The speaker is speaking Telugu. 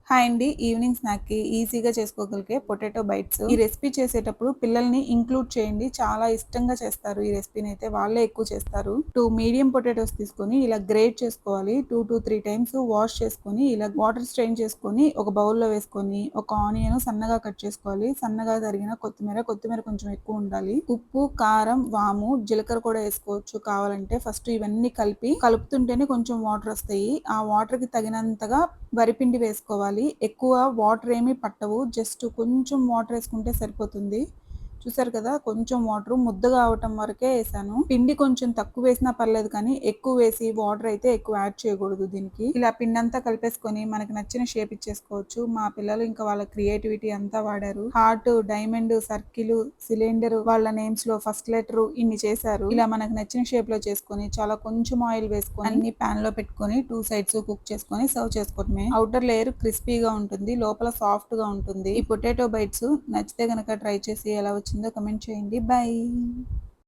హాయ్ అండి. ఈవినింగ్ స్నాక్‌కి ఈజీగా చేసుకోగలిగే పొటాటో బైట్స్. ఈ రెసిపీ చేసేటప్పుడు పిల్లల్ని ఇంక్లూడ్ చేయండి. చాలా ఇష్టంగా చేస్తారు ఈ రెసిపీనైతే. వాళ్ళే ఎక్కువ చేస్తారు. 2 మీడియం పొటాటోస్ తీసుకొని ఇలా గ్రేట్ చేసుకోవాలి. 2-3 టైమ్స్ వాష్ చేసుకొని ఇలా వాటర్ స్ట్రెయిన్ చేసుకొని ఒక బౌల్‌లో వేసుకొని ఒక ఆనియన్ సన్నగా కట్ చేసుకోవాలి. సన్నగా తరిగిన కొత్తిమీర కొంచెం ఎక్కువ ఉండాలి. ఉప్పు, కారం, వాము, జీలకర్ర కూడా వేసుకోవచ్చు కావాలంటే. ఫస్ట్ ఇవన్నీ కలుపుతుంటేనే కొంచెం వాటర్ వస్తాయి. ఆ వాటర్‌కి తగినంతగా వరిపిండి వేసుకోవాలి. ఎక్కువ వాటర్ ఏమీ పట్టవు. జస్ట్ కొంచెం వాటర్ వేసుకుంటే సరిపోతుంది. చూసారు కదా, కొంచెం వాటర్ ముద్దగా అవటం వరకే వేసాను. పిండి కొంచెం తక్కువ వేసినా పర్లేదు, కానీ ఎక్కువ వేసి వాటర్ అయితే ఎక్కువ యాడ్ చేయకూడదు దీనికి. ఇలా పిండి అంతా కలిపేసుకొని మనకి నచ్చిన షేప్ ఇచ్చేసుకోవచ్చు. మా పిల్లలు ఇంకా వాళ్ళ క్రియేటివిటీ అంతా వాడారు. హార్ట్, డైమండ్, సర్కిల్, సిలిండర్, వాళ్ళ నేమ్స్ లో ఫస్ట్ లెటర్ ఇన్ని చేశారు. ఇలా మనకు నచ్చిన షేప్ లో చేసుకొని చాలా కొంచెం ఆయిల్ వేసుకొని అన్ని పాన్ లో పెట్టుకొని 2 సైడ్స్ కుక్ చేసుకొని సర్వ్ చేసుకోవడమే. అవుటర్ లేయర్ క్రిస్పీగా ఉంటుంది, లోపల సాఫ్ట్ గా ఉంటుంది. ఈ పొటాటో బైట్స్ నచ్చితే గనక ట్రై చేసి ఎలా వచ్చిందో కమెంట్ చేయండి. బై.